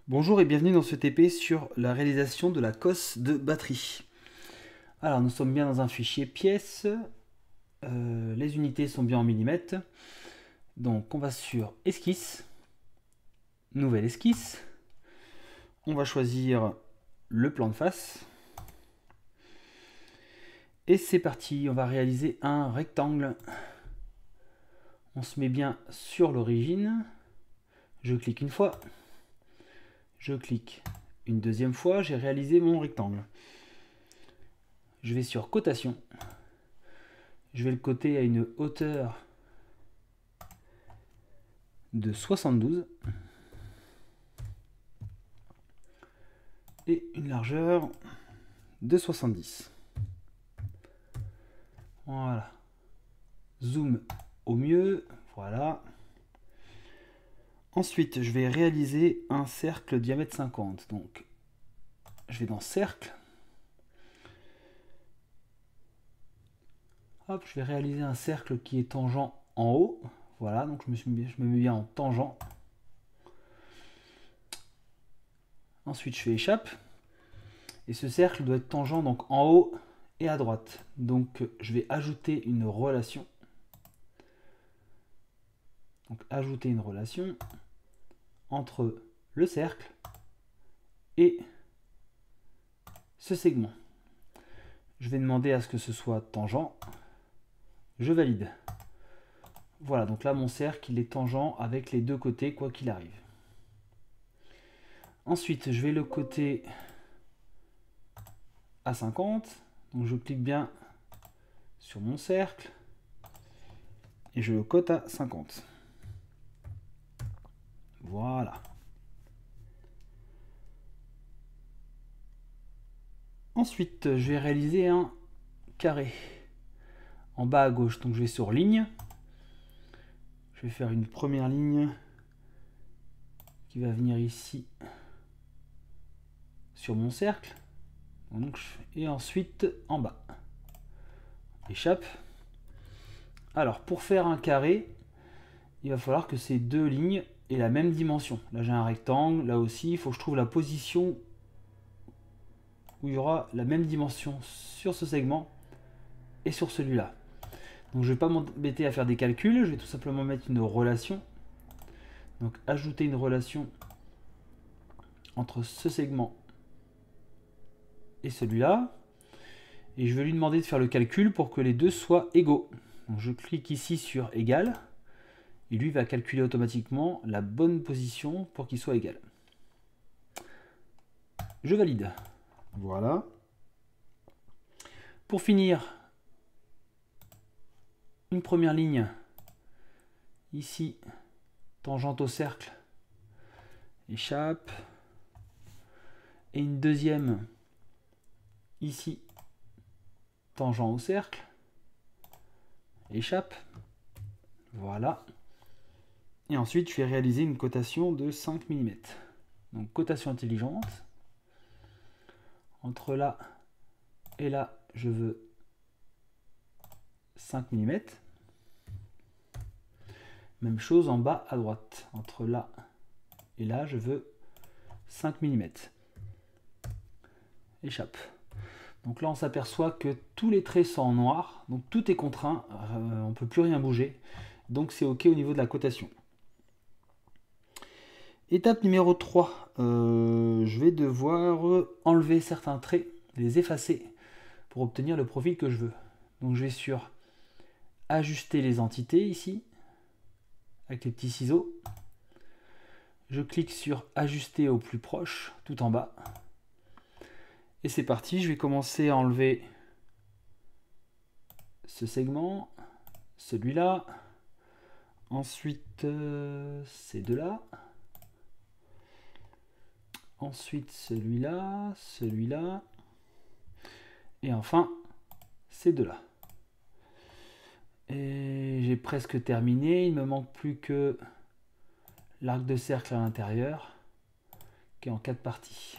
Bonjour et bienvenue dans ce TP sur la réalisation de la cosse de batterie. Alors nous sommes bien dans un fichier pièces, les unités sont bien en millimètres, donc on va sur esquisse, nouvelle esquisse, on va choisir le plan de face, et c'est parti, on va réaliser un rectangle. On se met bien sur l'origine, je clique une fois, je clique une deuxième fois, j'ai réalisé mon rectangle. Je vais sur cotation, je vais le coter à une hauteur de 72 et une largeur de 70. Voilà. Zoom au mieux, voilà. Ensuite, je vais réaliser un cercle diamètre 50. Donc, je vais dans cercle. Hop, je vais réaliser un cercle qui est tangent en haut. Voilà, donc je me mets bien en tangent. Ensuite, je fais échappe. Et ce cercle doit être tangent donc en haut et à droite. Donc, je vais ajouter une relation. Donc, ajouter une relation entre le cercle et ce segment. Je vais demander à ce que ce soit tangent. Je valide. Voilà, donc là mon cercle il est tangent avec les deux côtés quoi qu'il arrive. Ensuite je vais le coter à 50. Donc je clique bien sur mon cercle et je le cote à 50. Voilà. Ensuite je vais réaliser un carré en bas à gauche. Donc je vais sur ligne. Je vais faire une première ligne qui va venir ici sur mon cercle. Donc, et ensuite en bas. Échappe. Alors pour faire un carré, il va falloir que ces deux lignes aient la même dimension. Là j'ai un rectangle, là aussi il faut que je trouve la position où il y aura la même dimension sur ce segment et sur celui-là. Donc je ne vais pas m'embêter à faire des calculs, je vais tout simplement mettre une relation. Donc ajouter une relation entre ce segment et celui-là. Et je vais lui demander de faire le calcul pour que les deux soient égaux. Donc je clique ici sur égal. Et lui va calculer automatiquement la bonne position pour qu'il soit égal. Je valide. Voilà. Pour finir, une première ligne ici, tangente au cercle, échappe. Et une deuxième ici, tangent au cercle, échappe. Voilà. Et ensuite, je vais réaliser une cotation de 5 mm. Donc, cotation intelligente. Entre là et là, je veux 5 mm. Même chose en bas à droite. Entre là et là, je veux 5 mm. Échappe. Donc là, on s'aperçoit que tous les traits sont en noir. Donc tout est contraint. On ne peut plus rien bouger. Donc c'est OK au niveau de la cotation. Étape numéro 3. Je vais devoir enlever certains traits, les effacer pour obtenir le profil que je veux. Donc je vais sur ajuster les entités ici, avec les petits ciseaux. Je clique sur ajuster au plus proche, tout en bas. Et c'est parti, je vais commencer à enlever ce segment, celui-là, ensuite ces deux-là, ensuite celui-là, celui-là, et enfin ces deux-là. Et j'ai presque terminé, il ne me manque plus que l'arc de cercle à l'intérieur, qui est en 4 parties.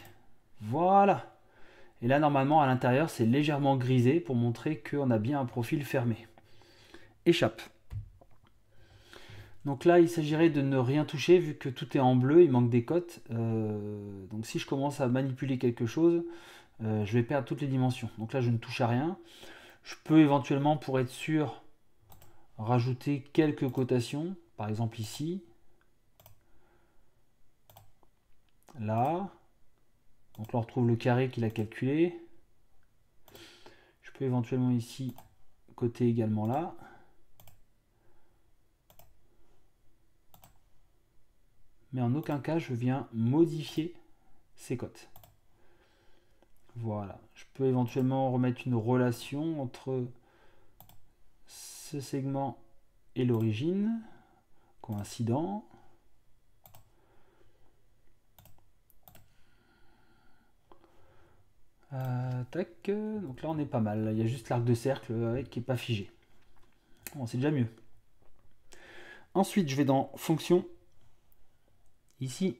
Voilà. Et là, normalement, à l'intérieur, c'est légèrement grisé pour montrer qu'on a bien un profil fermé. Échappe. Donc là, il s'agirait de ne rien toucher vu que tout est en bleu, il manque des cotes. Donc si je commence à manipuler quelque chose, je vais perdre toutes les dimensions. Donc là, je ne touche à rien. Je peux éventuellement, pour être sûr, rajouter quelques cotations. Par exemple ici. Là. Donc là, on retrouve le carré qu'il a calculé. Je peux éventuellement ici coter également là. Mais en aucun cas, je viens modifier ces cotes. Voilà. Je peux éventuellement remettre une relation entre ce segment et l'origine. Coïncident. Tac. Donc là, on est pas mal. Il y a juste l'arc de cercle qui n'est pas figé. Bon, c'est déjà mieux. Ensuite, je vais dans Fonction. Ici.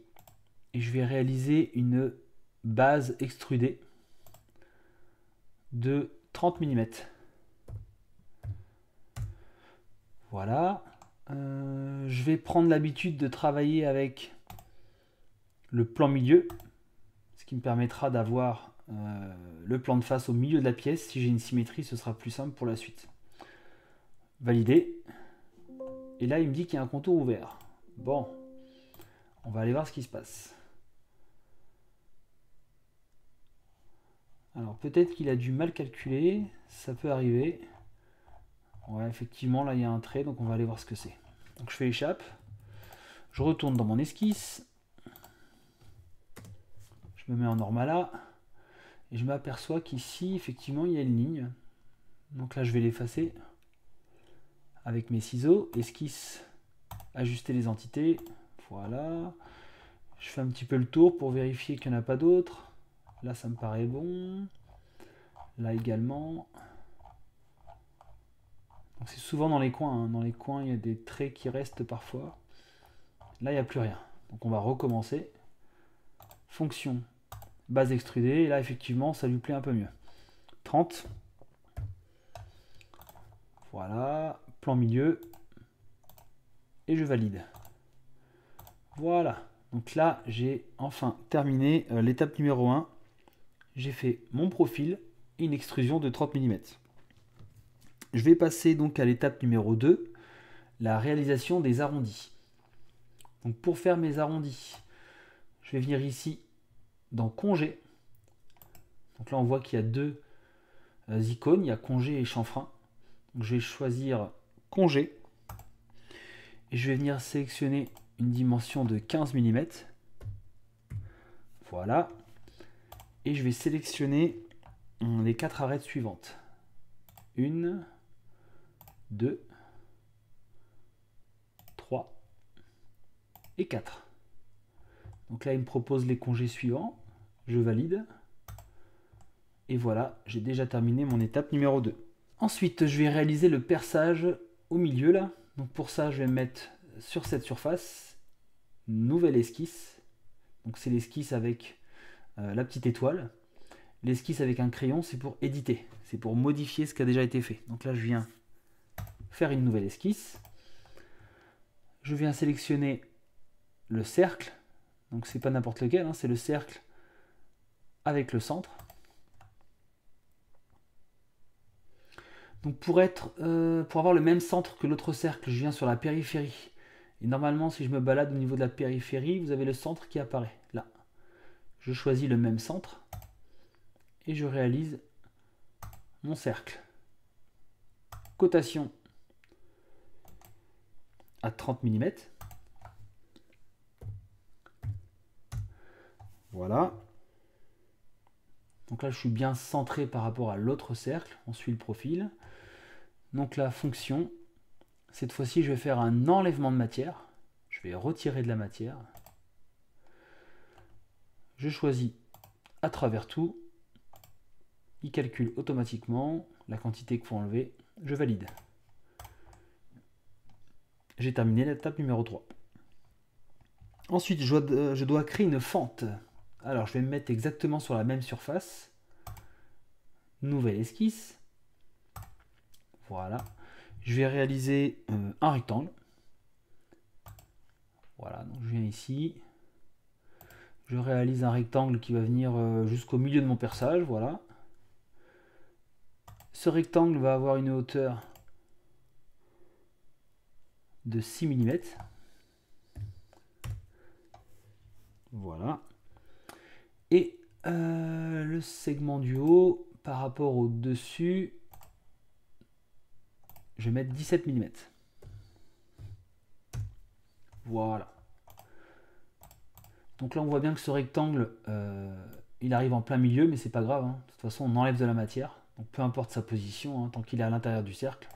Et je vais réaliser une base extrudée de 30 mm. Voilà. Je vais prendre l'habitude de travailler avec le plan milieu, ce qui me permettra d'avoir le plan de face au milieu de la pièce. Si j'ai une symétrie, ce sera plus simple pour la suite. Valider. Et là, il me dit qu'il y a un contour ouvert. Bon, on va aller voir ce qui se passe. Alors peut-être qu'il a dû mal calculer, ça peut arriver. Ouais, effectivement, là il y a un trait, donc on va aller voir ce que c'est. Donc je fais échappe, je retourne dans mon esquisse, je me mets en normal A, et je m'aperçois qu'ici, effectivement, il y a une ligne. Donc là, je vais l'effacer avec mes ciseaux, esquisse, ajuster les entités, voilà. Je fais un petit peu le tour pour vérifier qu'il n'y en a pas d'autres. Là, ça me paraît bon. Là également. C'est souvent dans les coins. Hein. Dans les coins, il y a des traits qui restent parfois. Là, il n'y a plus rien. Donc on va recommencer. Fonction, base extrudée. Et là, effectivement, ça lui plaît un peu mieux. 30. Voilà. Plan milieu. Et je valide. Voilà. Donc là, j'ai enfin terminé l'étape numéro 1. J'ai fait mon profil et une extrusion de 30 mm. Je vais passer donc à l'étape numéro 2, la réalisation des arrondis. Donc pour faire mes arrondis, je vais venir ici dans congé. Donc là on voit qu'il y a deux icônes, il y a congé et chanfrein. Donc je vais choisir congé et je vais venir sélectionner une dimension de 15 mm. Voilà. Et je vais sélectionner les 4 arêtes suivantes. 1, 2, 3 et 4. Donc là, il me propose les congés suivants. Je valide. Et voilà, j'ai déjà terminé mon étape numéro 2. Ensuite, je vais réaliser le perçage au milieu là. Donc pour ça, je vais me mettre sur cette surface. Nouvelle esquisse. Donc c'est l'esquisse avec la petite étoile. L'esquisse avec un crayon, c'est pour éditer. C'est pour modifier ce qui a déjà été fait. Donc là, je viens faire une nouvelle esquisse. Je viens sélectionner le cercle. Donc c'est pas n'importe lequel, hein, c'est le cercle avec le centre. Donc pour avoir le même centre que l'autre cercle, je viens sur la périphérie. Et normalement, si je me balade au niveau de la périphérie, vous avez le centre qui apparaît là. Je choisis le même centre et je réalise mon cercle. Cotation à 30 mm. Voilà. Donc là, je suis bien centré par rapport à l'autre cercle. On suit le profil. Donc la fonction, cette fois-ci, je vais faire un enlèvement de matière. Je vais retirer de la matière. Je choisis à travers tout. Il calcule automatiquement la quantité qu'il faut enlever. Je valide. J'ai terminé l'étape numéro 3. Ensuite, je dois créer une fente. Alors, je vais me mettre exactement sur la même surface. Nouvelle esquisse. Voilà. Je vais réaliser un rectangle. Voilà, donc je viens ici. Je réalise un rectangle qui va venir jusqu'au milieu de mon perçage, voilà. Ce rectangle va avoir une hauteur de 6 mm. Voilà. Et le segment du haut, par rapport au dessus, je vais mettre 17 mm. Voilà. Donc là, on voit bien que ce rectangle, il arrive en plein milieu, mais c'est pas grave, hein. De toute façon, on enlève de la matière. Donc peu importe sa position, hein, tant qu'il est à l'intérieur du cercle.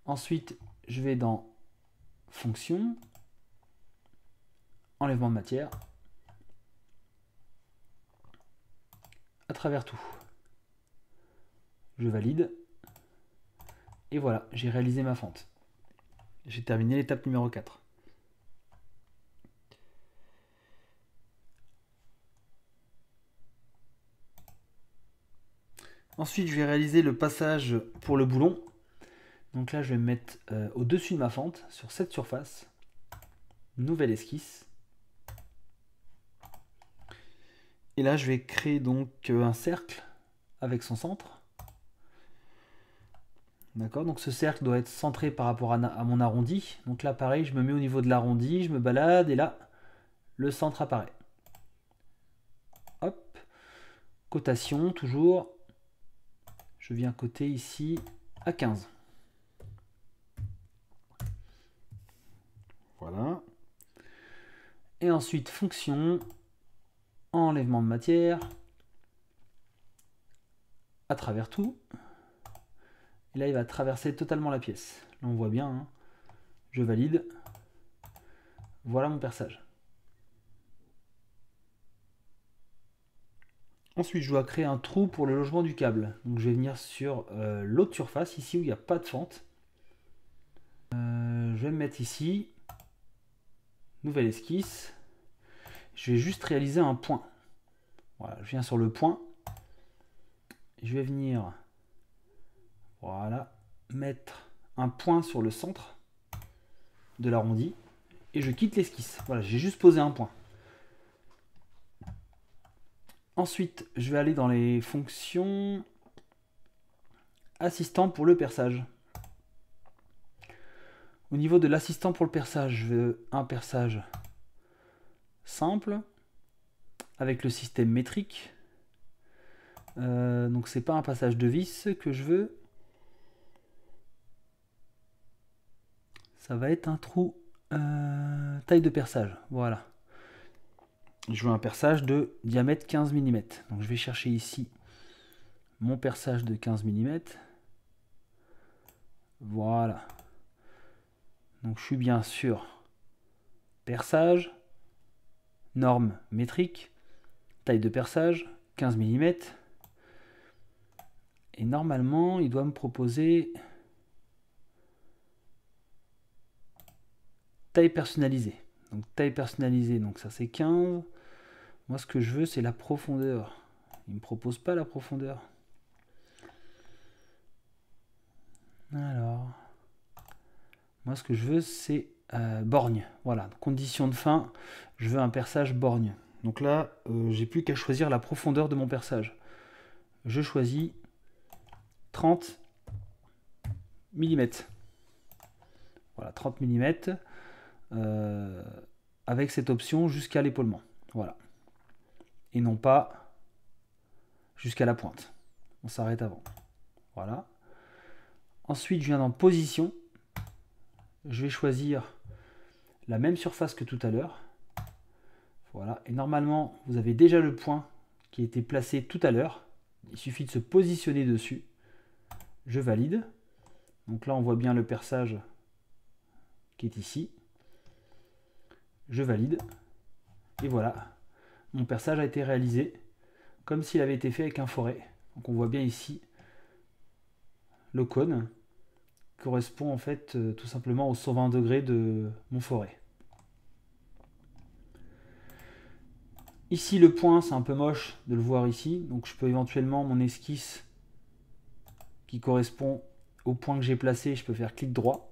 Ensuite, je vais dans Fonction, Enlèvement de matière, à travers tout. Je valide. Et voilà, j'ai réalisé ma fente. J'ai terminé l'étape numéro 4. Ensuite, je vais réaliser le passage pour le boulon. Donc là, je vais me mettre au-dessus de ma fente, sur cette surface. Nouvelle esquisse. Et là, je vais créer donc un cercle avec son centre. D'accord, donc ce cercle doit être centré par rapport à mon arrondi. Donc là, pareil, je me mets au niveau de l'arrondi, je me balade et là, le centre apparaît. Hop, cotation, toujours. Je viens coter ici à 15. Voilà. Et ensuite, fonction, enlèvement de matière, à travers tout. Et là, il va traverser totalement la pièce. Là, on voit bien, hein. Je valide. Voilà mon perçage. Ensuite, je dois créer un trou pour le logement du câble. Donc, je vais venir sur l'autre surface, ici où il n'y a pas de fente. Je vais me mettre ici. Nouvelle esquisse. Je vais juste réaliser un point. Voilà, je viens sur le point. Je vais venir, voilà, mettre un point sur le centre de l'arrondi. Et je quitte l'esquisse. Voilà, j'ai juste posé un point. Ensuite, je vais aller dans les fonctions assistant pour le perçage. Au niveau de l'assistant pour le perçage, je veux un perçage simple avec le système métrique. Donc c'est pas un passage de vis que je veux. Ça va être un trou taille de perçage. Voilà. Je veux un perçage de diamètre 15 mm. Donc je vais chercher ici mon perçage de 15 mm. Voilà. Donc je suis bien sûr perçage, norme métrique, taille de perçage 15 mm. Et normalement, il doit me proposer taille personnalisée. Donc taille personnalisée, donc ça c'est 15. Moi ce que je veux c'est la profondeur. Il ne me propose pas la profondeur. Alors, moi ce que je veux c'est borgne. Voilà, condition de fin, je veux un perçage borgne. Donc là, j'ai plus qu'à choisir la profondeur de mon perçage. Je choisis 30 mm. Voilà, 30 mm. Avec cette option jusqu'à l'épaulement. Voilà. Et non pas jusqu'à la pointe. On s'arrête avant. Voilà. Ensuite, je viens dans position. Je vais choisir la même surface que tout à l'heure. Voilà. Et normalement, vous avez déjà le point qui a été placé tout à l'heure. Il suffit de se positionner dessus. Je valide. Donc là, on voit bien le perçage qui est ici. Je valide. Et voilà. Mon perçage a été réalisé comme s'il avait été fait avec un forêt. Donc on voit bien ici le cône correspond en fait tout simplement aux 120 degrés de mon forêt. Ici le point, c'est un peu moche de le voir ici, donc je peux éventuellement mon esquisse qui correspond au point que j'ai placé, je peux faire clic droit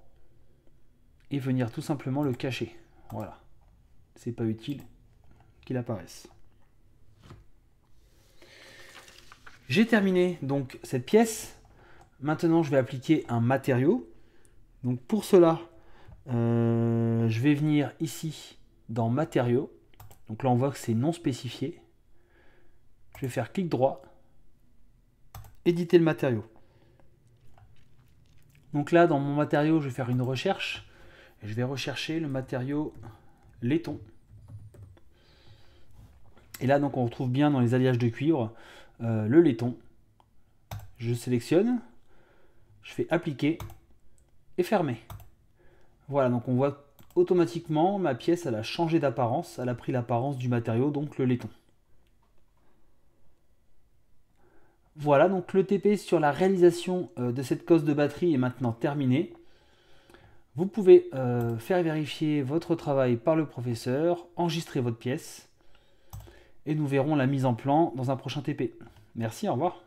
et venir tout simplement le cacher. Voilà. C'est pas utile qu'il apparaisse. J'ai terminé donc cette pièce. Maintenant, je vais appliquer un matériau. Donc pour cela, je vais venir ici dans matériaux. Donc là, on voit que c'est non spécifié. Je vais faire clic droit, éditer le matériau. Donc là, dans mon matériau, je vais faire une recherche. Et je vais rechercher le matériau laiton. Et là, donc, on retrouve bien dans les alliages de cuivre le laiton. Je sélectionne, je fais appliquer et fermer. Voilà, donc on voit automatiquement ma pièce, elle a changé d'apparence. Elle a pris l'apparence du matériau, donc le laiton. Voilà, donc le TP sur la réalisation de cette cosse de batterie est maintenant terminé. Vous pouvez faire vérifier votre travail par le professeur, enregistrer votre pièce, et nous verrons la mise en plan dans un prochain TP. Merci, au revoir.